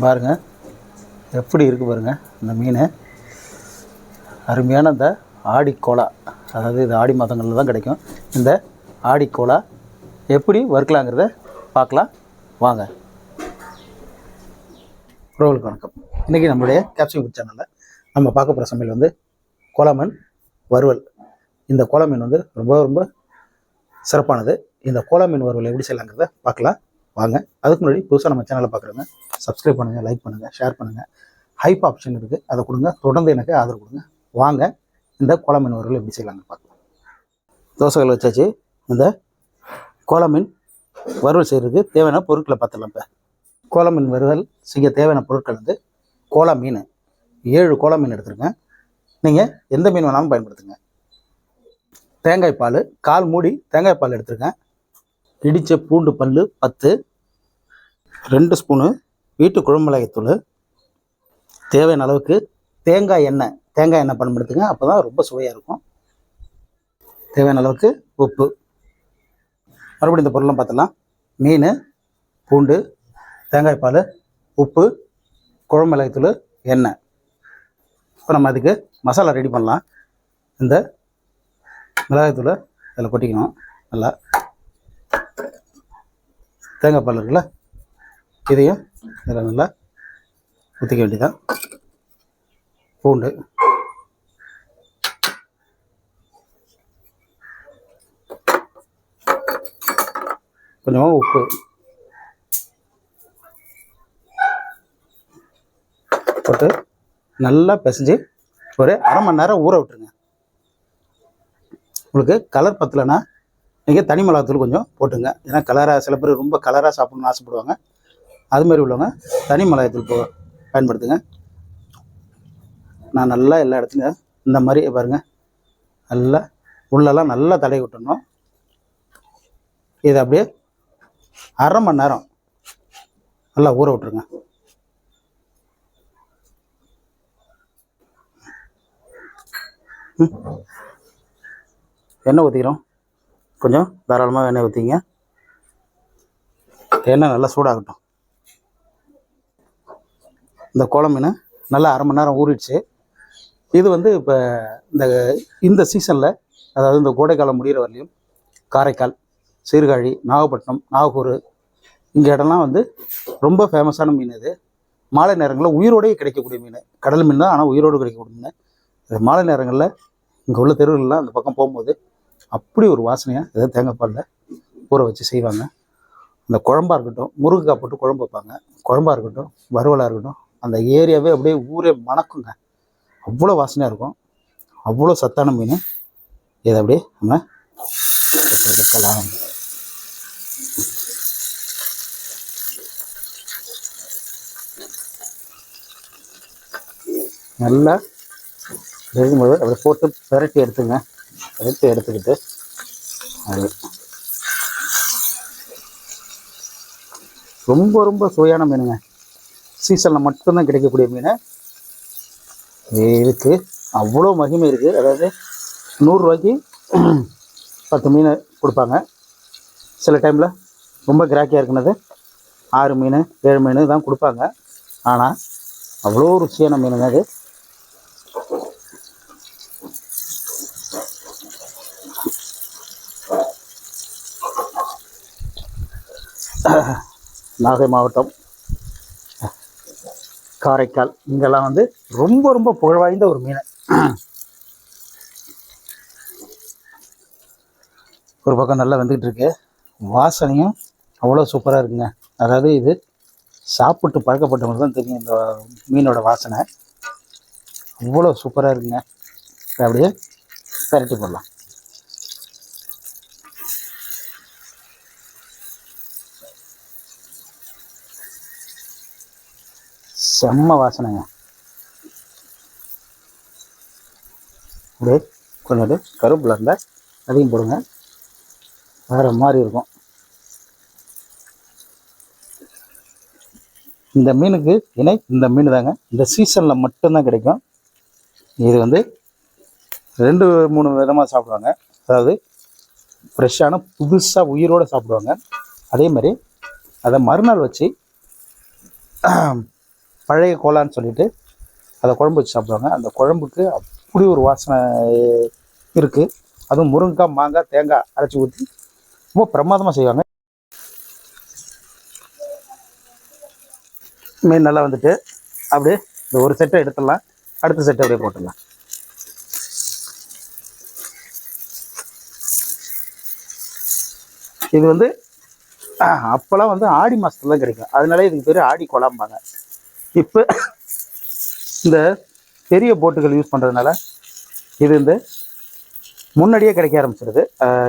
பாருங்கள் எப்படி இருக்குது பாருங்கள் இந்த மீன். அருமையான இந்த ஆடிக்கோலா, அதாவது இது ஆடி மாதங்களில் தான் கிடைக்கும். இந்த ஆடிக்கோலா எப்படி வறுக்கலாங்கிறத பார்க்கலாம் வாங்க. உறவுகளுக்கு வணக்கம். இன்றைக்கி நம்மளுடைய கேப்சிகம் சேனலில் நம்ம பார்க்க போகிற சமையல் வந்து கோலா மீன் வறுவல். இந்த கோலா மீன் வந்து ரொம்ப ரொம்ப சிறப்பானது. இந்த கோலா மீன் வறுவல் எப்படி செய்யலாங்கிறத பார்க்கலாம் வாங்க. அதுக்கு முன்னாடி புதுசாக நம்ம சேனலை பார்க்குறவங்க சப்ஸ்கிரைப் பண்ணுங்கள், லைக் பண்ணுங்கள், ஷேர் பண்ணுங்கள். ஹைப் ஆப்ஷன் இருக்குது, அதை கொடுங்க. தொடர்ந்து எனக்கு ஆதரவு கொடுங்க. வாங்க இந்த கோலா மீன் வறுவல் எப்படி செய்யலாங்க பார்க்கலாம். தோசைகள் வச்சாச்சு. இந்த கோலா மீன் வறுவல் செய்கிறதுக்கு தேவையான பொருட்களை பார்த்துடலாம். இப்போ கோலா மீன் வறுவல் செய்ய தேவையான பொருட்கள் வந்து கோலா மீன் 7 கோலா மீன் எடுத்துருங்க. நீங்கள் எந்த மீன் வேணாலும் பயன்படுத்துங்க. தேங்காய் பால் 1/4 மூடி தேங்காய் பால் எடுத்துருக்கேன். இடித்த பூண்டு பல் 10, 2 ஸ்பூனு வீட்டு குழம்பு மிளகாய்த்தூள், தேவையான அளவுக்கு தேங்காய் எண்ணெய் பயன்படுத்துங்க, அப்போ தான் ரொம்ப சுவையாக இருக்கும். தேவையான அளவுக்கு உப்பு. மறுபடியும் இந்த பொருள்லாம் பார்த்துலாம். மீன், பூண்டு, தேங்காய் பால், உப்பு, குழம்பு மிளகாய்த்தூள், எண்ணெய். இப்போ நம்ம அதுக்கு மசாலா ரெடி பண்ணலாம். இந்த மிளகாய்த்தூளை அதில் கொட்டிக்கணும். நல்லா தேங்காய் பால் இருக்குல்ல, இதையும் இதில் நல்லா ஊற்றிக்க வேண்டியதான். பூண்டு, கொஞ்சமாக உப்பு போட்டு நல்லா பிசைஞ்சு ஒரு 1/2 மணி நேரம் ஊற விட்டுருங்க. உங்களுக்கு கலர் பத்தலைன்னா நீங்கள் தனி மிளகாத்தூள் கொஞ்சம் போட்டுங்க. ஏன்னா கலராக, சில பேர் ரொம்ப கலராக சாப்பிடணும்னு ஆசைப்படுவாங்க. அதுமாதிரி உள்ளவங்க தனி மிளகாத்தூள் பயன்படுத்துங்க. நான் நல்லா எல்லா இடத்துலையும் இந்த மாதிரி பாருங்கள், நல்லா உள்ளெல்லாம் நல்லா தடவி விட்டுடணும். இதை அப்படியே 1/2 மணி நேரம் நல்லா ஊற விட்டுருங்க. எண்ணெய் ஊற்றிக்கிறோம். கொஞ்சம் தாராளமாக எண்ணெய் ஊற்றிங்க. எண்ணெய் நல்லா சூடாகட்டும். இந்த கோலா மீன் நல்லா 1/2 மணி நேரம் ஊறிடுச்சு. இது வந்து இப்போ இந்த சீசனில், அதாவது இந்த கோடைக்காலம் முடிகிற வரலையும் காரைக்கால், சீர்காழி, நாகப்பட்டினம், நாகூர் இங்கே இடம்லாம் வந்து ரொம்ப ஃபேமஸான மீன். இது மாலை நேரங்களில் உயிரோடையே கிடைக்கக்கூடிய மீன். கடல் மீன் தான், ஆனால் உயிரோடு கிடைக்கக்கூடிய மீன். இது மாலை நேரங்களில் இங்கே உள்ள தெருவுலாம் அந்த பக்கம் போகும்போது அப்படி ஒரு வாசனையாக ஏதாவது தேங்காய் பாலில் ஊற வச்சு செய்வாங்க. அந்த குழம்பாக இருக்கட்டும், முருங்கைக்காய் போட்டு குழம்பு வைப்பாங்க. குழம்பாக இருக்கட்டும், வறுவலாக இருக்கட்டும், அந்த ஏரியாவே அப்படியே ஊரே மணக்குங்க. அவ்வளோ வாசனையாக இருக்கும். அவ்வளோ சத்தான மீன். இதை அப்படியே நம்ம எடுக்கலாம். நல்லா இருக்கும்போது அப்படியே போட்டு பெரட்டி எடுத்துங்க. எடுத்துக்கிட்டு அது ரொம்ப ரொம்ப சுவையான மீனுங்க. சீசனில் மட்டும்தான் கிடைக்கக்கூடிய மீன். இதுக்கு அவ்வளோ மகிமை இருக்குது. அதாவது 100 ரூபாய்க்கு 10 மீன் கொடுப்பாங்க. சில டைமில் ரொம்ப கிராக்கியாக இருக்குனது 6 மீன் 7 மீன் தான் கொடுப்பாங்க. ஆனால் அவ்வளோ ருசியான மீனுங்க அது. நாகை மாவட்டம், காரைக்கால் இங்கெல்லாம் வந்து ரொம்ப ரொம்ப புகழ்வாய்ந்த ஒரு மீன். ஒரு பக்கம் நல்லா வந்துக்கிட்டு இருக்கு. வாசனையும் அவ்வளோ சூப்பராக இருக்குங்க. அதாவது இது சாப்பிட்டு பழக்கப்பட்டவங்களுக்கு தான் தெரியும் இந்த மீனோட வாசனை. அவ்வளோ சூப்பராக இருக்குங்க. அப்படியே பெரட்டி போடலாம். செம்ம வாசனைங்க. அப்படியே கொஞ்சம் கருவேப்பிலை இருந்தால் அதையும் போடுங்க, வேறு மாதிரி இருக்கும். இந்த மீனுக்கு இணை இந்த மீன் தாங்க. இந்த சீசனில் மட்டும்தான் கிடைக்கும். இது வந்து 2-3 விதமாக சாப்பிடுவாங்க. அதாவது ஃப்ரெஷ்ஷான புதுசாக உயிரோடு சாப்பிடுவாங்க. அதே மாதிரி அதை மறுநாள் வச்சு பழைய கோலான்னு சொல்லிட்டு அதை குழம்பு வச்சு சாப்பிடுவாங்க. அந்த குழம்புக்கு அப்படி ஒரு வாசனை இருக்குது. அதுவும் முருங்கைக்காய், மாங்காய், தேங்காய் அரைச்சி ஊற்றி ரொம்ப பிரமாதமாக செய்வாங்க. மீன் நல்லா வந்துட்டு அப்படியே இந்த ஒரு செட்டை எடுத்துடலாம், அடுத்த செட்டை அப்படியே போட்டுடலாம். இது வந்து அப்போல்லாம் வந்து ஆடி மாதத்துல தான் கிடைக்கும், அதனால இதுக்கு பேர் ஆடி குழம்பாங்க. இப்போ இந்த பெரிய போட்டுகள் யூஸ் பண்ணுறதுனால இது இந்த முன்னாடியே கிடைக்க ஆரம்பிச்சிருது,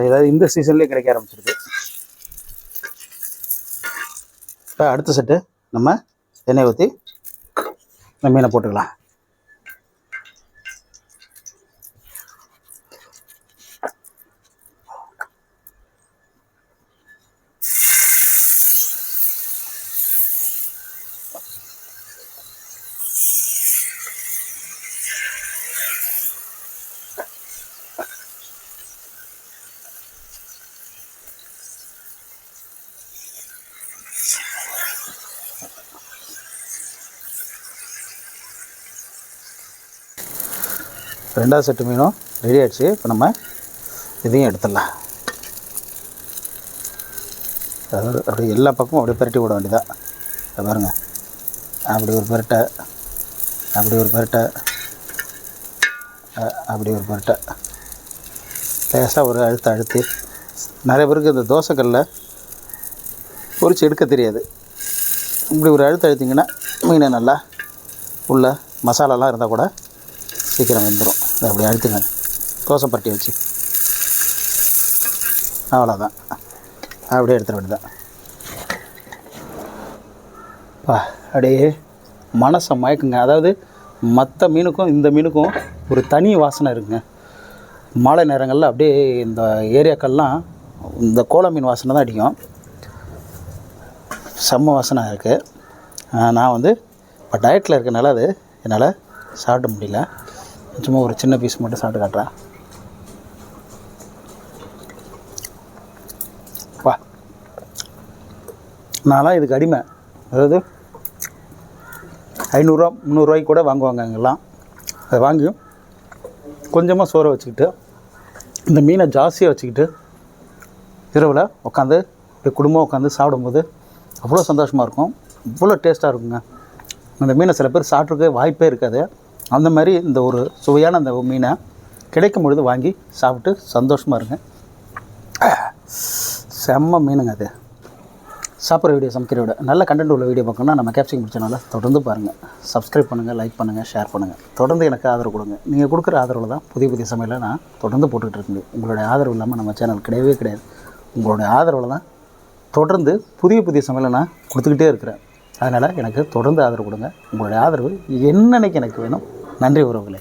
ஏதாவது இந்த சீசன்லேயே கிடைக்க ஆரம்பிச்சிருது. இப்போ அடுத்த செட்டு நம்ம எண்ணெய் ஊற்றி இந்த மீனை போட்டுக்கலாம். ரெண்டாவது செட்டு மீனும் ரெடி ஆகிடுச்சு. இப்போ நம்ம இதையும் எடுத்துடலாம். அதாவது அப்படி எல்லா பக்கமும் அப்படியே பரட்டி விட வேண்டியதான். பாருங்கள், அப்படி ஒரு பரட்டை, அப்படி ஒரு பரட்டை, அப்படி ஒரு பரட்டை, லேசாக ஒரு அழுத்தி. நிறைய பேருக்கு இந்த தோசைக்கல்லில் பொரிச்சு எடுக்க தெரியாது. இப்படி ஒரு அழுத்திங்கன்னா மீனை நல்லா உள்ள மசாலாலாம் இருந்தால் கூட சீக்கிரம் வெந்துடும். இதை அப்படி அழுத்துங்க, தோசை பட்டி வச்சு, அவ்வளோதான். அப்படியே எடுத்துட வேண்டியதான். அப்படியே மனசை மயக்குங்க. அதாவது மற்ற மீனுக்கும் இந்த மீனுக்கும் ஒரு தனி வாசனை இருக்குங்க. மாலை நேரங்களில் அப்படியே இந்த ஏரியாக்கள்லாம் இந்த கோலா மீன் வாசனை தான் அடிக்கும், செம்ம வாசனை இருக்குது. நான் வந்து இப்போ டயட்டில் இருக்கனால அது என்னால் சாப்பிட முடியல. சும்மா ஒரு சின்ன பீஸ் மட்டும் சாப்பிட்டு காட்டுறேன். வா, நான்லாம் இதுக்கு அடிமை. அதாவது 500 300 கூட வாங்குவாங்க அங்கெல்லாம். அதை வாங்கி கொஞ்சமாக சோறை வச்சுக்கிட்டு இந்த மீனை ஜாஸ்தியாக வச்சுக்கிட்டு இரவில் உட்காந்து இப்படி குடும்பம் உட்காந்து சாப்பிடும்போது அவ்வளோ சந்தோஷமாக இருக்கும், இவ்வளோ டேஸ்ட்டாக இருக்குங்க. அந்த மீனை சில பேர் சாப்பிட்ருக்க வாய்ப்பே இருக்காது. அந்த மாதிரி இந்த ஒரு சுவையான அந்த மீனை கிடைக்கும் பொழுது வாங்கி சாப்பிட்டு சந்தோஷமாக இருங்க. செம்ம மீனுங்க அது. சாப்பிட்ற வீடியோ, சமைக்கிற வீடியோ, நல்ல கண்டென்ட் உள்ள வீடியோ பார்க்கணுன்னா நம்ம கேப்சிங் சேனலை தொடர்ந்து பாருங்கள். சப்ஸ்கிரைப் பண்ணுங்கள், லைக் பண்ணுங்கள், ஷேர் பண்ணுங்கள். தொடர்ந்து எனக்கு ஆதரவு கொடுங்க. நீங்கள் கொடுக்குற ஆதரவில் தான் புதிய புதிய சமையலை நான் தொடர்ந்து போட்டுக்கிட்டு இருக்கேன். உங்களுடைய ஆதரவு இல்லாமல் நம்ம சேனல் கிடையவே கிடையாது. உங்களுடைய ஆதரவில் தான் தொடர்ந்து புதிய புதிய சமையலை நான் கொடுத்துக்கிட்டே இருக்கிறேன். அதனால் எனக்கு தொடர்ந்து ஆதரவு கொடுங்க. உங்களுடைய ஆதரவு என்னன்னைக்கு எனக்கு வேணும். நன்றி உறவுகளே.